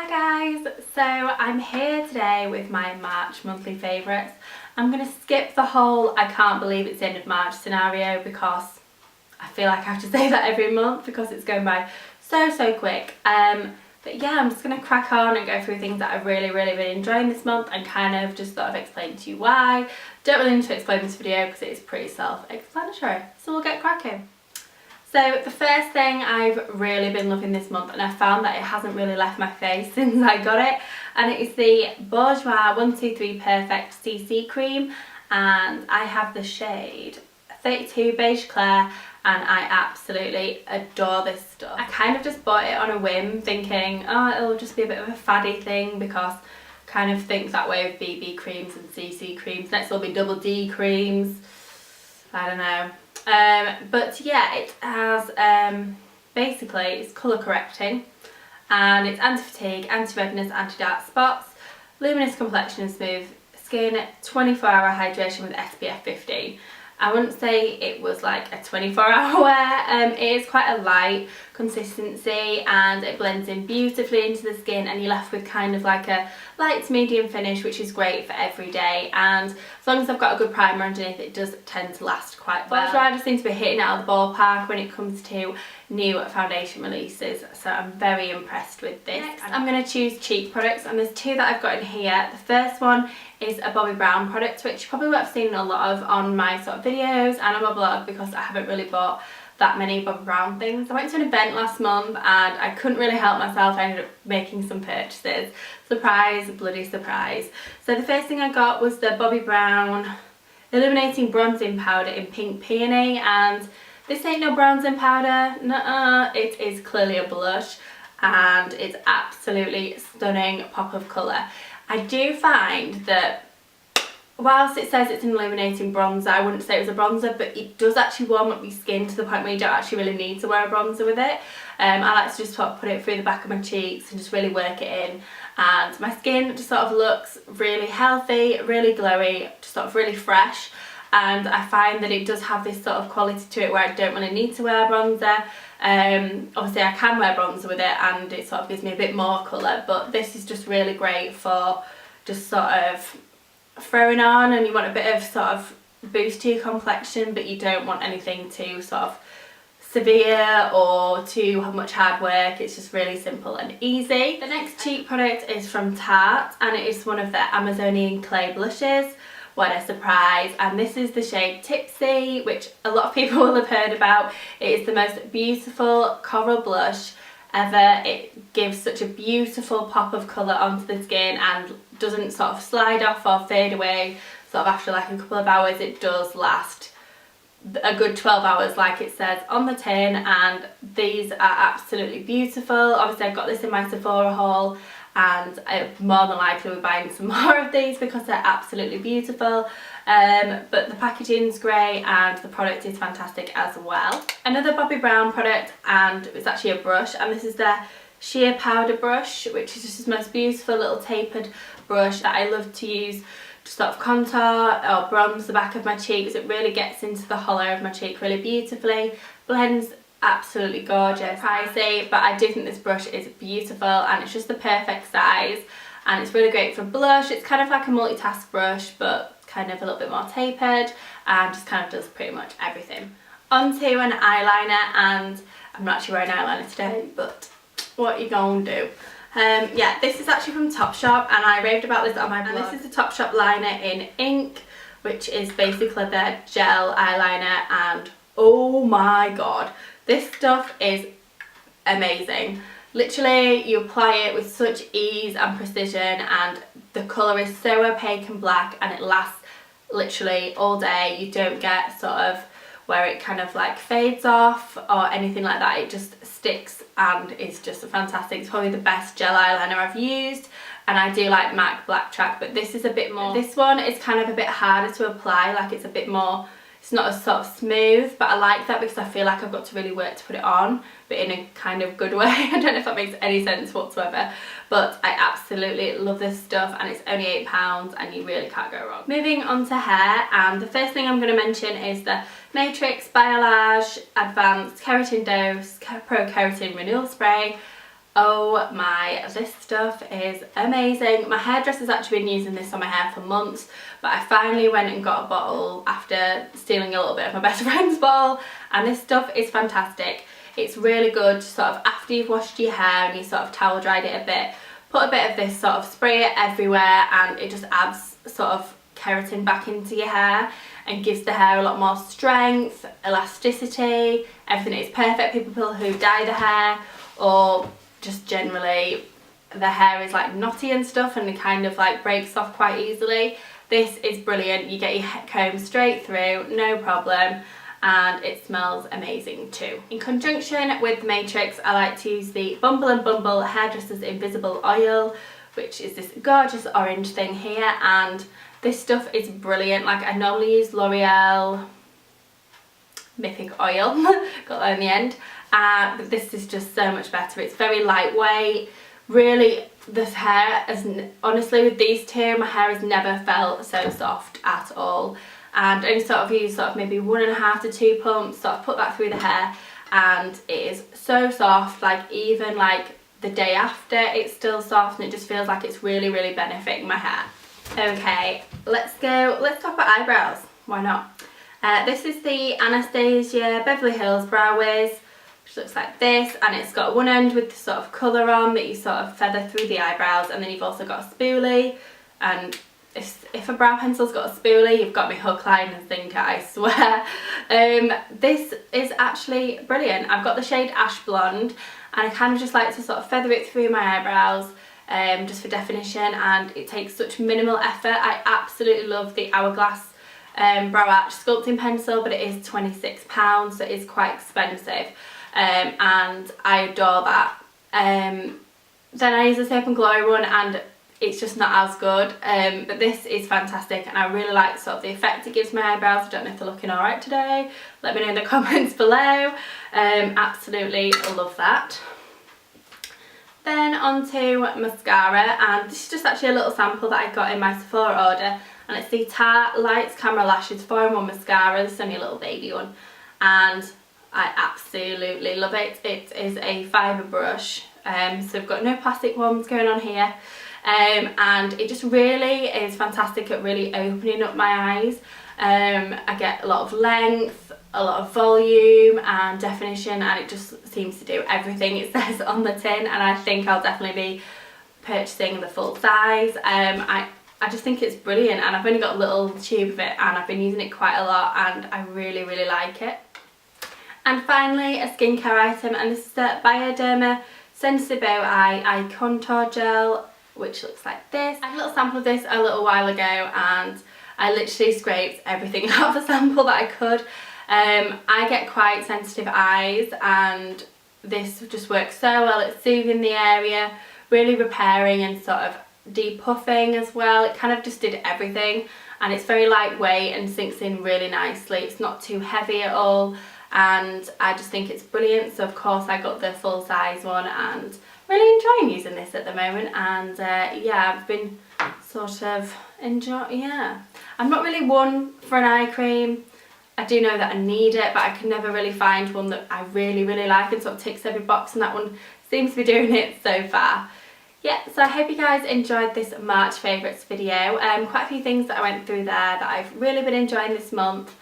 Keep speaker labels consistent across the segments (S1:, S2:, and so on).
S1: Hi guys, so I'm here today with my March monthly favourites. I'm going to skip the whole I can't believe it's the end of March scenario because I feel like I have to say that every month because it's going by so quick. But yeah, I'm just going to crack on and go through things that I've really been enjoying this month and kind of just sort of explain to you why. Don't really need to explain this video because it is pretty self-explanatory, so we'll get cracking. So the first thing I've really been loving this month, and I found that it hasn't really left my face since I got it, and it is the Bourjois 123 Perfect CC Cream, and I have the shade 32 Beige Clair, and I absolutely adore this stuff. I kind of just bought it on a whim thinking, oh, it'll just be a bit of a faddy thing because I kind of think that way with BB creams and CC creams. Next will be double D creams, I don't know. But yeah, it has basically it's colour correcting and it's anti-fatigue, anti-redness, anti-dark spots, luminous complexion and smooth skin, 24-hour hydration with SPF 15. I wouldn't say it was like a 24-hour wear. It is quite a light consistency and it blends in beautifully into the skin, and you're left with kind of like a light to medium finish, which is great for every day. And as long as I've got a good primer underneath, it does tend to last quite well. I just seem to be hitting it out of the ballpark when it comes to new foundation releases, so I'm very impressed with this. Next, I'm going to choose cheek products, and there's two that I've got in here. The first one is a Bobbi Brown product, which you probably would have seen a lot of on my sort of videos and on my blog because I haven't really bought that many Bobbi Brown things. I went to an event last month and I couldn't really help myself. I ended up making some purchases. Surprise, bloody surprise. So the first thing I got was the Bobbi Brown Illuminating Bronzing Powder in Pink Peony, and this ain't no bronzing powder, nuh-uh, it is clearly a blush and it's absolutely stunning pop of colour. I do find that whilst it says it's an illuminating bronzer, I wouldn't say it was a bronzer, but it does actually warm up your skin to the point where you don't actually really need to wear a bronzer with it. I like to just sort of put it through the back of my cheeks and just really work it in, and my skin just sort of looks really healthy, really glowy, just sort of really fresh. And I find that it does have this sort of quality to it where I don't really need to wear bronzer. Obviously I can wear bronzer with it and it sort of gives me a bit more colour, but this is just really great for just sort of throwing on and you want a bit of sort of boost to your complexion, but you don't want anything too sort of severe or too much hard work. It's just really simple and easy. The next cheek product is from Tarte, and it is one of their Amazonian clay blushes. What a surprise. And this is the shade Tipsy, which a lot of people will have heard about. It is the most beautiful coral blush ever. It gives such a beautiful pop of colour onto the skin and doesn't sort of slide off or fade away sort of after like a couple of hours. It does last a good 12 hours like it says on the tin, and these are absolutely beautiful. Obviously I got this in my Sephora haul, and I more than likely will be buying some more of these because they're absolutely beautiful. But the packaging's great and the product is fantastic as well. Another Bobbi Brown product, and it's actually a brush, and this is their sheer powder brush, which is just the most beautiful little tapered brush that I love to use to sort of contour or bronze the back of my cheeks. It really gets into the hollow of my cheek really beautifully, blends absolutely gorgeous. Pricey, but I do think this brush is beautiful and it's just the perfect size, and it's really great for blush. It's kind of like a multitask brush but kind of a little bit more tapered and just kind of does pretty much everything. Onto an eyeliner, and I'm not actually wearing eyeliner today, but what you gonna do? Yeah, this is actually from Topshop, and I raved about this on my blog. And this is the Topshop Liner in ink, which is basically their gel eyeliner, and oh my god, this stuff is amazing. Literally, you apply it with such ease and precision, and the colour is so opaque and black, and it lasts literally all day. You don't get sort of where it kind of like fades off or anything like that. It just sticks and is just fantastic. It's probably the best gel eyeliner I've used, and I do like MAC Black Track, but this is a bit more, this one is kind of a bit harder to apply, like it's a bit more, it's not as sort of smooth, but I like that because I feel like I've got to really work to put it on, but in a kind of good way. I don't know if that makes any sense whatsoever, but I absolutely love this stuff, and it's only £8 and you really can't go wrong. Moving on to hair, and the first thing I'm going to mention is the Matrix Biolage Advanced Keratin Dose Pro-Keratin Renewal Spray. Oh my, this stuff is amazing. My hairdresser's actually been using this on my hair for months, but I finally went and got a bottle after stealing a little bit of my best friend's bottle, and this stuff is fantastic. It's really good sort of after you've washed your hair and you sort of towel dried it a bit, put a bit of this, sort of spray it everywhere, and it just adds sort of keratin back into your hair and gives the hair a lot more strength, elasticity, everything is perfect. People who dye the hair or just generally the hair is like knotty and stuff and it kind of like breaks off quite easily. This is brilliant. You get your comb straight through, no problem, and it smells amazing too. In conjunction with the Matrix, I like to use the Bumble Hairdressers Invisible Oil, which is this gorgeous orange thing here, and this stuff is brilliant. Like, I normally use L'Oreal Mythic Oil, got that in the end, but this is just so much better. It's very lightweight. Really, this hair is, honestly with these two, my hair has never felt so soft at all. And only sort of use sort of maybe 1.5 to 2 pumps, sort of put that through the hair, and it is so soft. Like, even like the day after, it's still soft, and it just feels like it's really benefiting my hair. Okay, let's talk about eyebrows. Why not? This is the Anastasia Beverly Hills Brow Wiz, which looks like this, and it's got one end with the sort of colour on that you sort of feather through the eyebrows, and then you've also got a spoolie, and if a brow pencil's got a spoolie, you've got me hook, line and sinker, I swear. This is actually brilliant. I've got the shade Ash Blonde, and I kind of just like to sort of feather it through my eyebrows, just for definition, and it takes such minimal effort. I absolutely love the Hourglass Brow Arch sculpting pencil, but it is £26, so it is quite expensive, and I adore that. Then I use the Soap and Glory one, and it's just not as good, but this is fantastic, and I really like sort of the effect it gives my eyebrows. I don't know if they're looking alright today, let me know in the comments below. Absolutely love that. Then onto mascara, and this is just actually a little sample that I got in my Sephora order, and it's the Tarte Lights Camera Lashes 4-in-1 mascara. This is only a little baby one, and I absolutely love it. It is a fibre brush, so I've got no plastic ones going on here, and it just really is fantastic at really opening up my eyes. I get a lot of length, a lot of volume and definition, and it just seems to do everything it says on the tin, and I think I'll definitely be purchasing the full size. I just think it's brilliant, and I've only got a little tube of it, and I've been using it quite a lot, and I really like it. And finally, a skincare item, and this is the Bioderma Sensibo Eye Contour Gel, which looks like this. I had a little sample of this a little while ago, and I literally scraped everything out of the sample that I could. I get quite sensitive eyes, and this just works so well. It's soothing the area, really repairing and sort of depuffing as well. It kind of just did everything, and it's very lightweight and sinks in really nicely. It's not too heavy at all, and I just think it's brilliant. So of course I got the full size one, and really enjoying using this at the moment. And yeah, I've been sort of enjoying, yeah. I'm not really one for an eye cream. I do know that I need it, but I can never really find one that I really like and sort of ticks every box, and that one seems to be doing it so far. Yeah, so I hope you guys enjoyed this March favourites video. Quite a few things that I went through there that I've really been enjoying this month.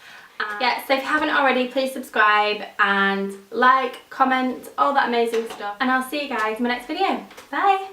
S1: Yeah, so if you haven't already, please subscribe and like, comment, all that amazing stuff. And I'll see you guys in my next video. Bye!